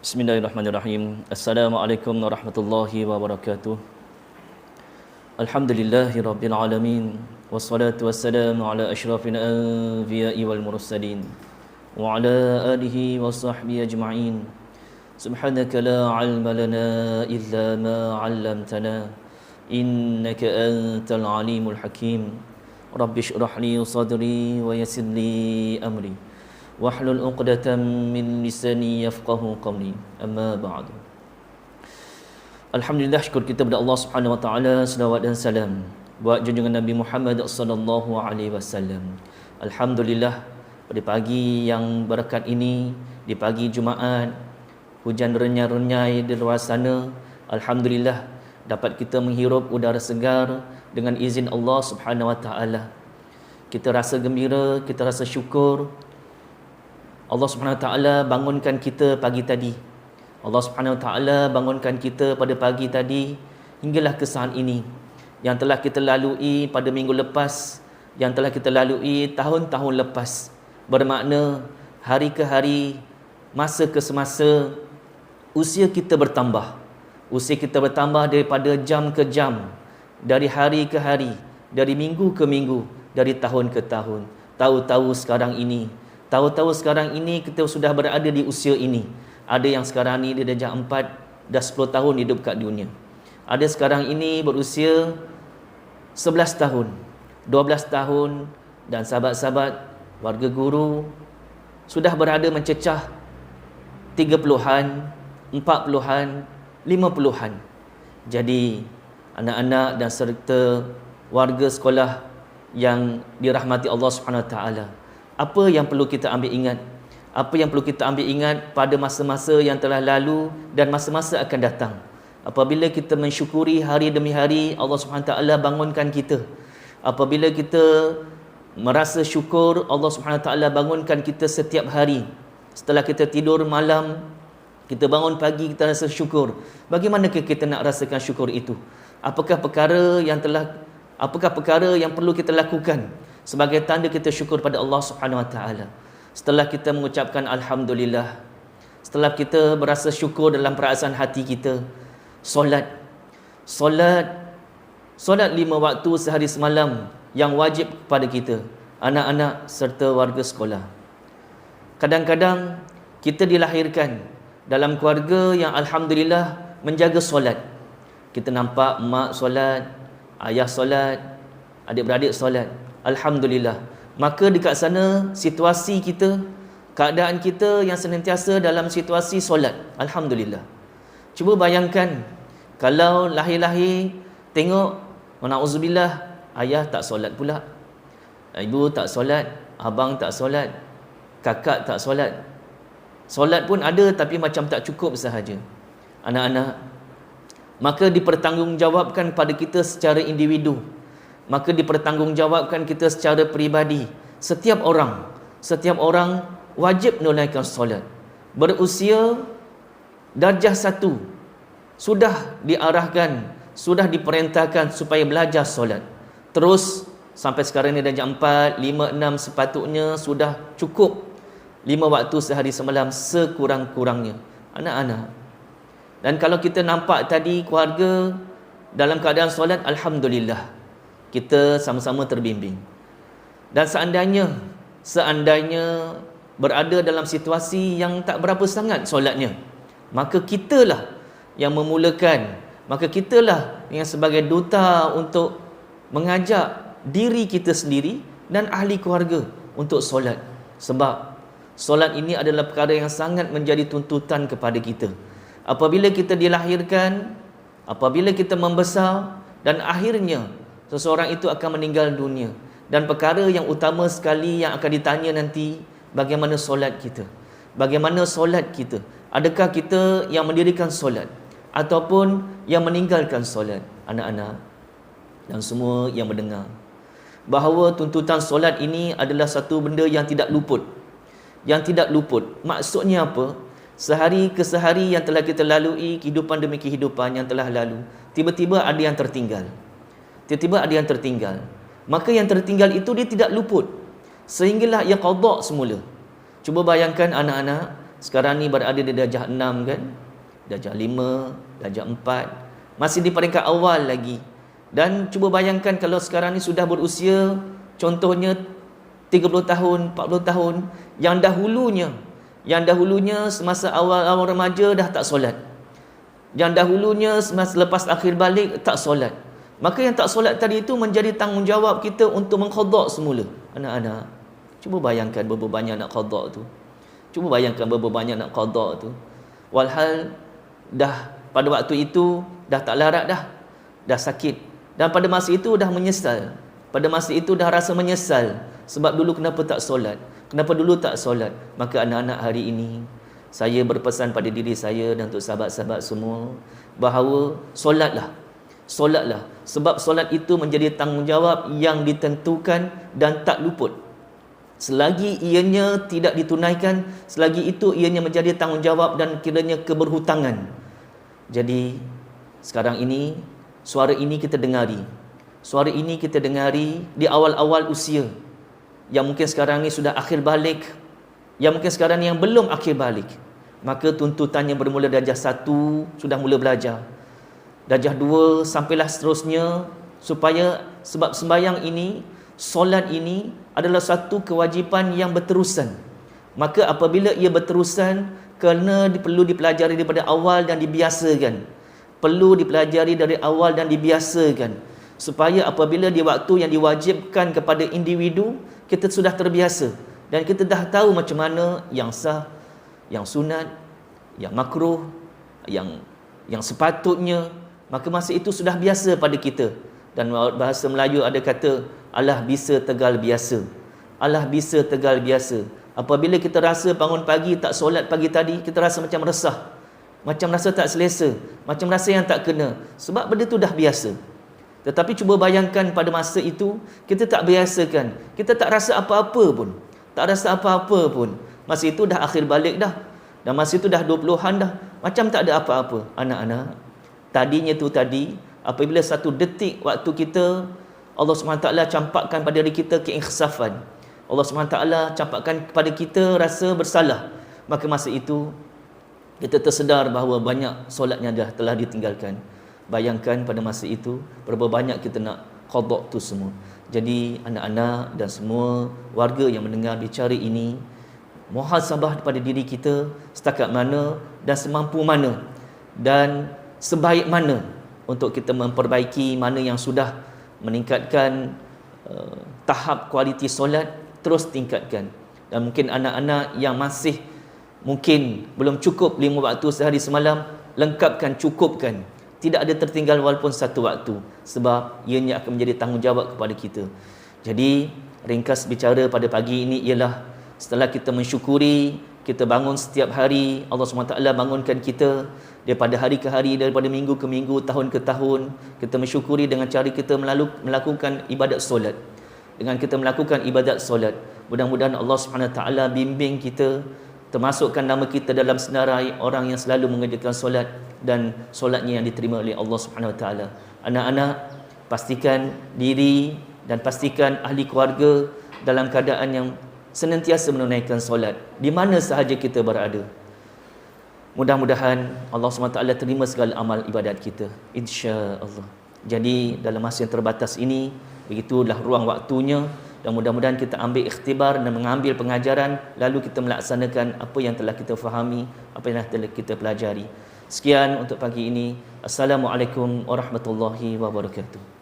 Bismillahirrahmanirrahim. Assalamualaikum warahmatullahi wabarakatuh. Alhamdulillahi rabbil alamin. Wassalatu wassalamu ala asyrafil anbiya'i wal mursalin wa ala alihi wa sahbihi ajma'in. Subhanaka la 'ilma lana illa ma 'allamtana innaka antal alimul hakim. Rabbi shrah li sadri wa yassir li amri wahlul 'uqdatam min lisani yafqahu qawli. Amma ba'du. Alhamdulillah, syukur kita kepada Allah Subhanahu wa taala, selawat dan salam buat junjungan Nabi Muhammad sallallahu alaihi wasallam. Alhamdulillah, pada pagi yang berkat ini, di pagi Jumaat, hujan renyai-renyai di luar sana, alhamdulillah dapat kita menghirup udara segar dengan izin Allah Subhanahu wa taala. Kita rasa gembira, kita rasa syukur. Allah Subhanahu Wa Taala bangunkan kita pagi tadi. Allah Subhanahu Wa Taala bangunkan kita pada pagi tadi hinggalah ke saat ini. Yang telah kita lalui pada minggu lepas, yang telah kita lalui tahun-tahun lepas, bermakna hari ke hari, masa ke semasa, usia kita bertambah. Usia kita bertambah daripada jam ke jam, dari hari ke hari, dari minggu ke minggu, dari tahun ke tahun. Tahu-tahu sekarang ini kita sudah berada di usia ini. Ada yang sekarang ini dia dah 4, dah 10 tahun hidup kat dunia. Ada sekarang ini berusia 11 tahun, 12 tahun, dan sahabat-sahabat, warga guru sudah berada mencecah 30-an, 40-an, 50-an. Jadi anak-anak dan serta warga sekolah yang dirahmati Allah Subhanahu Wa Taala, apa yang perlu kita ambil ingat? Apa yang perlu kita ambil ingat pada masa-masa yang telah lalu dan masa-masa akan datang? Apabila kita mensyukuri hari demi hari Allah Subhanahu Wa Taala bangunkan kita. Apabila kita merasa syukur Allah Subhanahu Wa Taala bangunkan kita setiap hari. Setelah kita tidur malam, kita bangun pagi, kita rasa syukur. Bagaimanakah kita nak rasakan syukur itu? Apakah perkara yang perlu kita lakukan sebagai tanda kita syukur pada Allah Subhanahu Wa Taala? Setelah kita mengucapkan alhamdulillah, setelah kita berasa syukur dalam perasaan hati kita, solat 5 waktu sehari semalam yang wajib kepada kita, anak-anak serta warga sekolah. Kadang-kadang kita dilahirkan dalam keluarga yang alhamdulillah menjaga solat. Kita nampak mak solat, ayah solat, adik-beradik solat, alhamdulillah. Maka dekat sana situasi kita, keadaan kita yang senantiasa dalam situasi solat, alhamdulillah. Cuba bayangkan kalau lahir-lahir tengok, na'udzubillah, ayah tak solat pula, ibu tak solat, abang tak solat, kakak tak solat. Solat pun ada tapi macam tak cukup sahaja. Anak-anak, maka dipertanggungjawabkan pada kita secara individu, maka dipertanggungjawabkan kita secara peribadi. Setiap orang wajib menunaikan solat. Berusia darjah 1 sudah diarahkan, sudah diperintahkan supaya belajar solat. Terus sampai sekarang ni darjah 4, 5, 6 sepatutnya sudah cukup 5 waktu sehari semalam sekurang-kurangnya. Anak-anak, dan kalau kita nampak tadi keluarga dalam keadaan solat, alhamdulillah, kita sama-sama terbimbing. Dan seandainya berada dalam situasi yang tak berapa sangat solatnya, maka kitalah yang memulakan, maka kitalah yang sebagai duta untuk mengajak diri kita sendiri dan ahli keluarga untuk solat. Sebab solat ini adalah perkara yang sangat menjadi tuntutan kepada kita. Apabila kita dilahirkan, apabila kita membesar, dan akhirnya seseorang itu akan meninggal dunia. Dan perkara yang utama sekali yang akan ditanya nanti, bagaimana solat kita? Bagaimana solat kita? Adakah kita yang mendirikan solat ataupun yang meninggalkan solat? Anak-anak dan semua yang mendengar, bahawa tuntutan solat ini adalah satu benda yang tidak luput. Yang tidak luput. Maksudnya apa? Sehari ke sehari yang telah kita lalui, kehidupan demi kehidupan yang telah lalu, tiba-tiba ada yang tertinggal. Maka yang tertinggal itu dia tidak luput, sehinggalah ia qada semula. Cuba bayangkan anak-anak, sekarang ni berada di darjah 6 kan, darjah 5, darjah 4, masih di peringkat awal lagi. Dan cuba bayangkan kalau sekarang ni sudah berusia contohnya 30 tahun, 40 tahun, yang dahulunya semasa awal-awal remaja dah tak solat, yang dahulunya semasa lepas akhir balik tak solat, maka yang tak solat tadi itu menjadi tanggungjawab kita untuk mengqada semula. Anak-anak, cuba bayangkan berapa banyak nak qada tu. Cuba bayangkan berapa banyak nak qada tu. Walhal dah pada waktu itu dah tak larat dah sakit. Dan pada masa itu dah menyesal. Pada masa itu dah rasa menyesal sebab dulu kenapa tak solat? Kenapa dulu tak solat? Maka anak-anak, hari ini saya berpesan pada diri saya dan untuk sahabat-sahabat semua bahawa solatlah. Sebab solat itu menjadi tanggungjawab yang ditentukan dan tak luput. Selagi ianya tidak ditunaikan, selagi itu ianya menjadi tanggungjawab dan kiranya keberhutangan. Jadi sekarang ini suara ini kita dengari. Suara ini kita dengari di awal-awal usia. Yang mungkin sekarang ni sudah akhir balik, yang mungkin sekarang ni yang belum akhir balik. Maka tuntutannya bermula darjah 1 sudah mula belajar. Darjah 2 sampailah seterusnya, supaya sebab sembahyang ini, solat ini adalah satu kewajipan yang berterusan. Maka apabila ia berterusan, kerana perlu dipelajari daripada awal dan dibiasakan. Perlu dipelajari dari awal dan dibiasakan, supaya apabila di waktu yang diwajibkan kepada individu, kita sudah terbiasa dan kita dah tahu macam mana yang sah, yang sunat, yang makruh, yang sepatutnya. Maka masa itu sudah biasa pada kita. Dan bahasa Melayu ada kata, alah bisa tegal biasa. Alah bisa tegal biasa. Apabila kita rasa bangun pagi tak solat pagi tadi, kita rasa macam resah, macam rasa tak selesa, macam rasa yang tak kena, sebab benda tu dah biasa. Tetapi cuba bayangkan pada masa itu kita tak biasakan, kita tak rasa apa-apa pun, masa itu dah akhir balik dah, dan masa itu dah 20-an dah, macam tak ada apa-apa. Anak-anak, tadinya tu tadi, apabila satu detik waktu kita, Allah SWT campakkan pada diri kita keikhsafan, Allah SWT campakkan kepada kita rasa bersalah, maka masa itu kita tersedar bahawa banyak solatnya telah ditinggalkan. Bayangkan pada masa itu berapa banyak kita nak qada tu semua. Jadi anak-anak dan semua warga yang mendengar bicara ini, muhasabah pada diri kita setakat mana dan semampu mana dan sebaik mana untuk kita memperbaiki mana yang sudah meningkatkan tahap kualiti solat, terus tingkatkan. Dan mungkin anak-anak yang masih mungkin belum cukup 5 waktu sehari semalam, lengkapkan, cukupkan. Tidak ada tertinggal walaupun satu waktu, sebab ianya akan menjadi tanggungjawab kepada kita. Jadi ringkas bicara pada pagi ini ialah, setelah kita mensyukuri, kita bangun setiap hari, Allah SWT bangunkan kita daripada hari ke hari, daripada minggu ke minggu, tahun ke tahun. Kita mensyukuri dengan cara kita melakukan ibadat solat. Dengan kita melakukan ibadat solat, mudah-mudahan Allah SWT bimbing kita, termasukkan nama kita dalam senarai orang yang selalu mengerjakan solat dan solatnya yang diterima oleh Allah SWT. Anak-anak, pastikan diri dan pastikan ahli keluarga dalam keadaan yang senantiasa menunaikan solat di mana sahaja kita berada. Mudah-mudahan Allah SWT terima segala amal ibadat kita, insya-Allah. Jadi dalam masa yang terbatas ini, begitulah ruang waktunya, dan mudah-mudahan kita ambil ikhtibar dan mengambil pengajaran, lalu kita melaksanakan apa yang telah kita fahami, apa yang telah kita pelajari. Sekian untuk pagi ini. Assalamualaikum warahmatullahi wabarakatuh.